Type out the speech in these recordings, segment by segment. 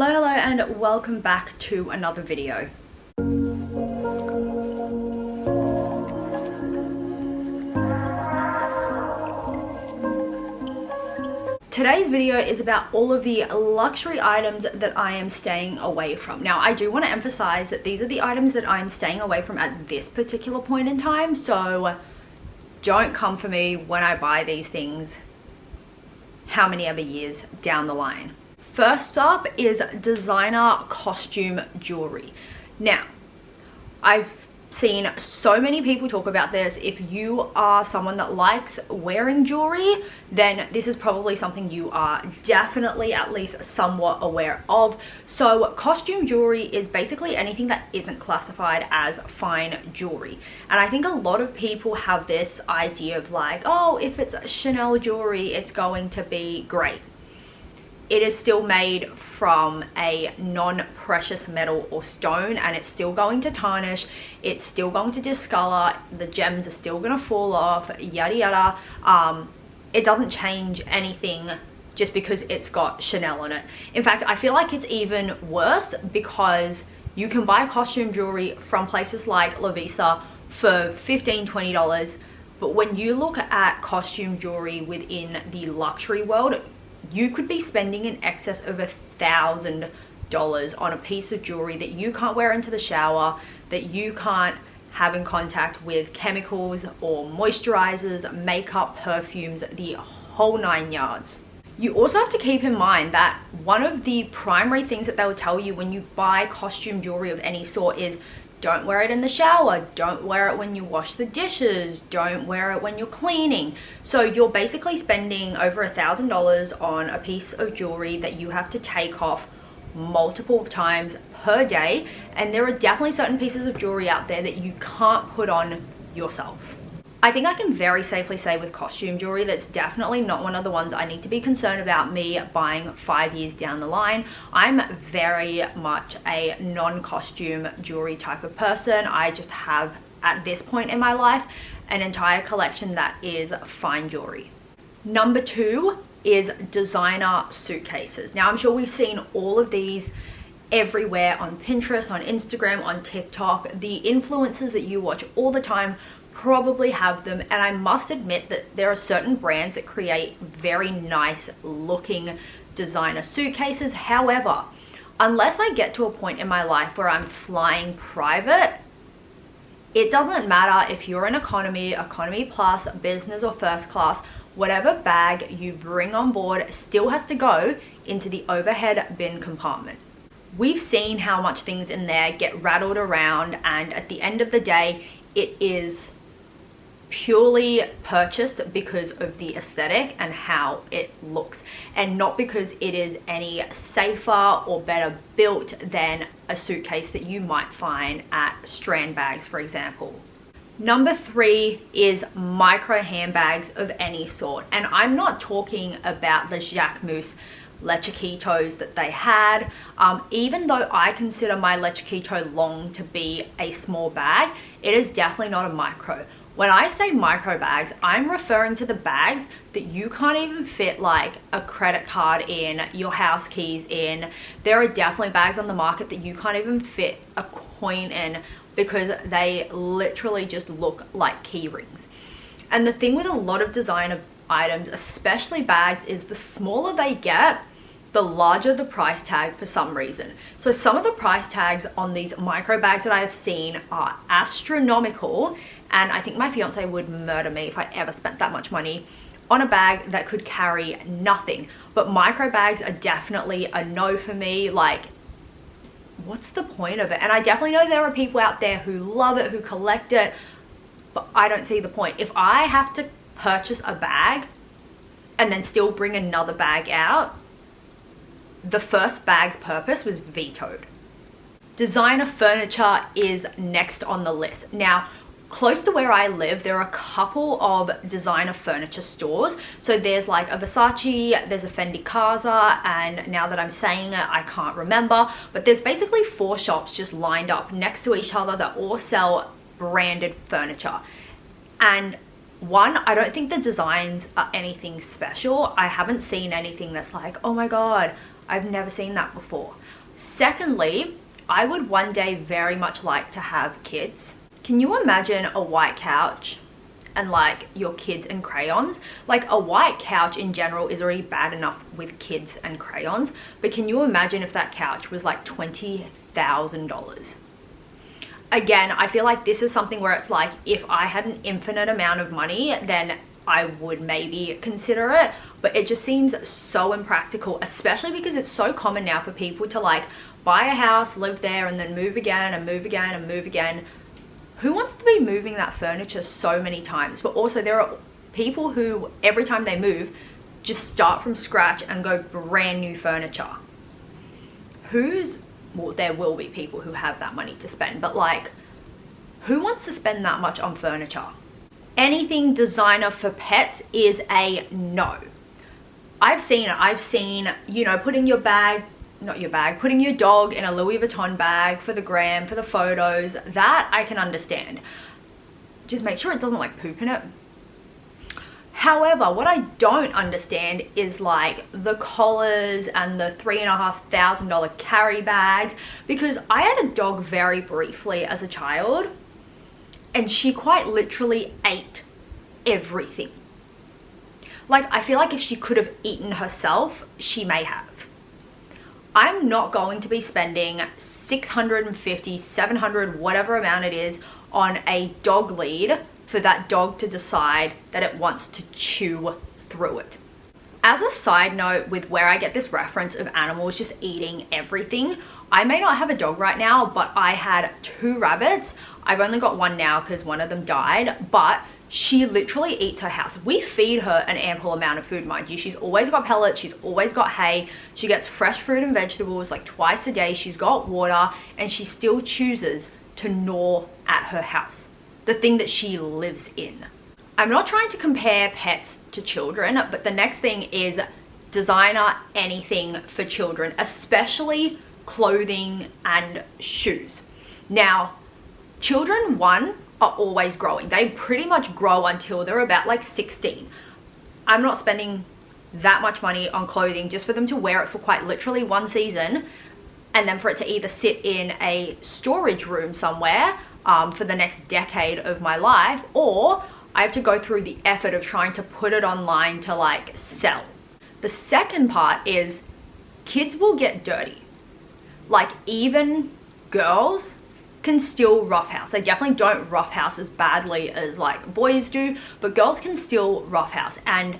Hello and welcome back to another video. Today's video is about all of the luxury items that I am staying away from. Now, I do want to emphasize that these are the items that I'm staying away from at this particular point in time, so don't come for me when I buy these things how many ever years down the line. First up is designer costume jewelry. Now, I've seen so many people talk about this. If you are someone that likes wearing jewelry, then this is probably something you are definitely at least somewhat aware of. So costume jewelry is basically anything that isn't classified as fine jewelry. And I think a lot of people have this idea of like, oh, if it's Chanel jewelry, it's going to be great. It is still made from a non-precious metal or stone, and it's still going to tarnish, it's still going to discolor, the gems are still going to fall off, yada yada. It doesn't change anything just because it's got Chanel on it. In fact, I feel like it's even worse because you can buy costume jewelry from places like La Visa for $15–20, but when you look at costume jewelry within the luxury world, you could be spending in excess of $1,000 on a piece of jewelry that you can't wear into the shower, that you can't have in contact with chemicals or moisturizers, makeup, perfumes, the whole 9 yards. You also have to keep in mind that one of the primary things that they will tell you when you buy costume jewelry of any sort is don't wear it in the shower, don't wear it when you wash the dishes, don't wear it when you're cleaning. So you're basically spending over $1,000 on a piece of jewelry that you have to take off multiple times per day. And there are definitely certain pieces of jewelry out there that you can't put on yourself. I think I can very safely say with costume jewelry that's definitely not one of the ones I need to be concerned about me buying 5 years down the line. I'm very much a non-costume jewelry type of person. I just have, at this point in my life, an entire collection that is fine jewelry. Number 2 is designer suitcases. Now, I'm sure we've seen all of these everywhere on Pinterest, on Instagram, on TikTok. The influencers that you watch all the time probably have them, and I must admit that there are certain brands that create very nice looking designer suitcases. However, unless I get to a point in my life where I'm flying private, it doesn't matter if you're in economy plus, business or first class, whatever bag you bring on board still has to go into the overhead bin compartment. We've seen how much things in there get rattled around, and at the end of the day, it is purely purchased because of the aesthetic and how it looks, and not because it is any safer or better built than a suitcase that you might find at Strand Bags, for example. Number 3 is micro handbags of any sort, and I'm not talking about the Jacquemus Le Chiquitos that they had. Even though I consider my Le Chiquito long to be a small bag, it is definitely not a micro. When I say micro bags, I'm referring to the bags that you can't even fit like a credit card in, your house keys in. There are definitely bags on the market that you can't even fit a coin in because they literally just look like key rings. And the thing with a lot of designer items, especially bags, is the smaller they get, the larger the price tag for some reason. So some of the price tags on these micro bags that I have seen are astronomical, and I think my fiance would murder me if I ever spent that much money on a bag that could carry nothing. But micro bags are definitely a no for me. Like, what's the point of it? And I definitely know there are people out there who love it, who collect it, but I don't see the point. If I have to purchase a bag and then still bring another bag out, the first bag's purpose was vetoed. Designer furniture is next on the list. Now, close to where I live, there are a couple of designer furniture stores. So there's like a Versace, there's a Fendi Casa, and now that I'm saying it, I can't remember. But there's basically 4 shops just lined up next to each other that all sell branded furniture. And one, I don't think the designs are anything special. I haven't seen anything that's like, oh my god, I've never seen that before. Secondly, I would one day very much like to have kids. Can you imagine a white couch and like your kids and crayons? Like a white couch in general is already bad enough with kids and crayons, but can you imagine if that couch was like $20,000? Again, I feel like this is something where it's like, if I had an infinite amount of money, then I would maybe consider it, but it just seems so impractical, especially because it's so common now for people to like buy a house, live there, and then move again and move again and move again. Who wants to be moving that furniture so many times? But also there are people who every time they move just start from scratch and go brand new furniture. Well, there will be people who have that money to spend, but like, who wants to spend that much on furniture? Anything designer for pets is a no. I've seen it. You know, putting your dog in a Louis Vuitton bag for the gram, for the photos, that I can understand. Just make sure it doesn't like poop in it. However, what I don't understand is like the collars and the $3,500 carry bags, because I had a dog very briefly as a child and she quite literally ate everything. Like, I feel like if she could have eaten herself, she may have. I'm not going to be spending $650, $700, whatever amount it is on a dog lead for that dog to decide that it wants to chew through it. As a side note, with where I get this reference of animals just eating everything, I may not have a dog right now, but I had 2 rabbits. I've only got 1 now because one of them died, but she literally eats her house. We feed her an ample amount of food, mind you. She's always got pellets, she's always got hay, she gets fresh fruit and vegetables like twice a day, she's got water, and she still chooses to gnaw at her house, the thing that she lives in. I'm not trying to compare pets to children, but the next thing is designer anything for children, especially clothing and shoes. Now, children, one, are always growing. They pretty much grow until they're about like 16. I'm not spending that much money on clothing just for them to wear it for quite literally 1 season and then for it to either sit in a storage room somewhere for the next decade of my life, or I have to go through the effort of trying to put it online to like sell. The second part is kids will get dirty. Like, even girls can still roughhouse. They definitely don't roughhouse as badly as like boys do, but girls can still roughhouse. And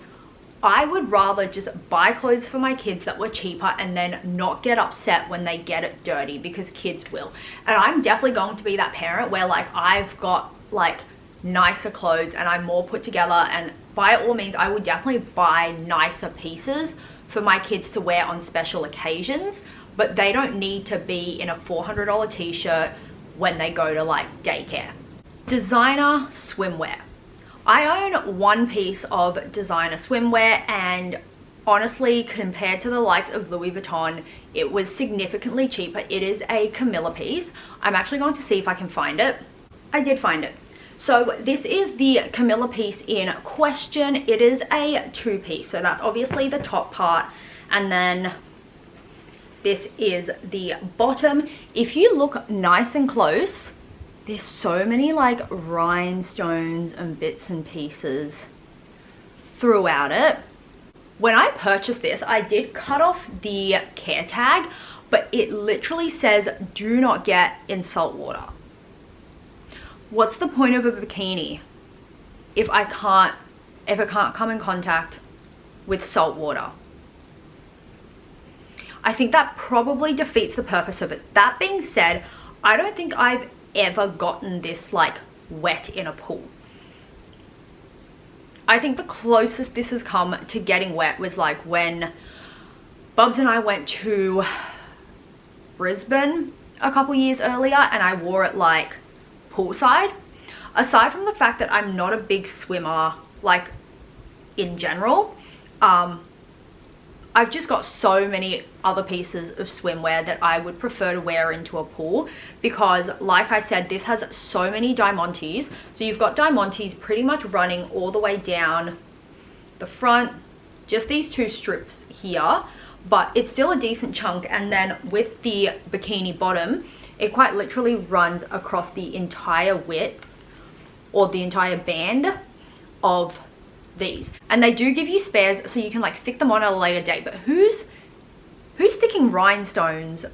I would rather just buy clothes for my kids that were cheaper and then not get upset when they get it dirty, because kids will. And I'm definitely going to be that parent where like I've got like nicer clothes and I'm more put together, and by all means I would definitely buy nicer pieces for my kids to wear on special occasions, but they don't need to be in a $400 t-shirt when they go to like daycare. Designer swimwear. I own 1 piece of designer swimwear, and honestly, compared to the likes of Louis Vuitton, it was significantly cheaper. It is a Camilla piece. I'm actually going to see if I can find it. I did find it. So this is the Camilla piece in question. It is a 2-piece, so that's obviously the top part, and then this is the bottom. If you look nice and close, there's so many like rhinestones and bits and pieces throughout it. When I purchased this, I did cut off the care tag, but it literally says do not get in salt water. What's the point of a bikini if it can't come in contact with salt water? I think that probably defeats the purpose of it. That being said, I don't think I've ever gotten this like wet in a pool. I think the closest this has come to getting wet was like when Bubs and I went to Brisbane a couple years earlier, and I wore it like poolside. Aside from the fact that I'm not a big swimmer like in general, I've just got so many other pieces of swimwear that I would prefer to wear into a pool, because like I said, this has so many diamantes. So you've got diamantes pretty much running all the way down the front, just these 2 strips here, but it's still a decent chunk. And then with the bikini bottom, it quite literally runs across the entire width or the entire band of these. And they do give you spares so you can like stick them on at a later date. But who's sticking rhinestones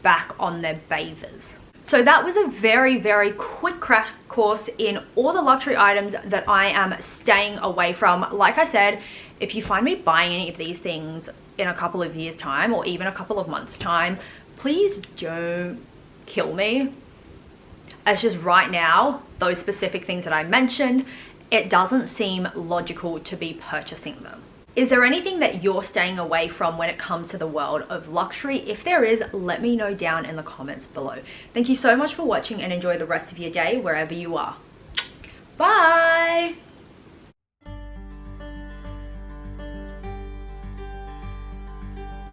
back on their bathers? So that was a very, very quick crash course in all the luxury items that I am staying away from. Like I said, if you find me buying any of these things in a couple of years time or even a couple of months time, please don't kill me. It's just right now, those specific things that I mentioned, it doesn't seem logical to be purchasing them. Is there anything that you're staying away from when it comes to the world of luxury? If there is, let me know down in the comments below. Thank you so much for watching and enjoy the rest of your day wherever you are. Bye!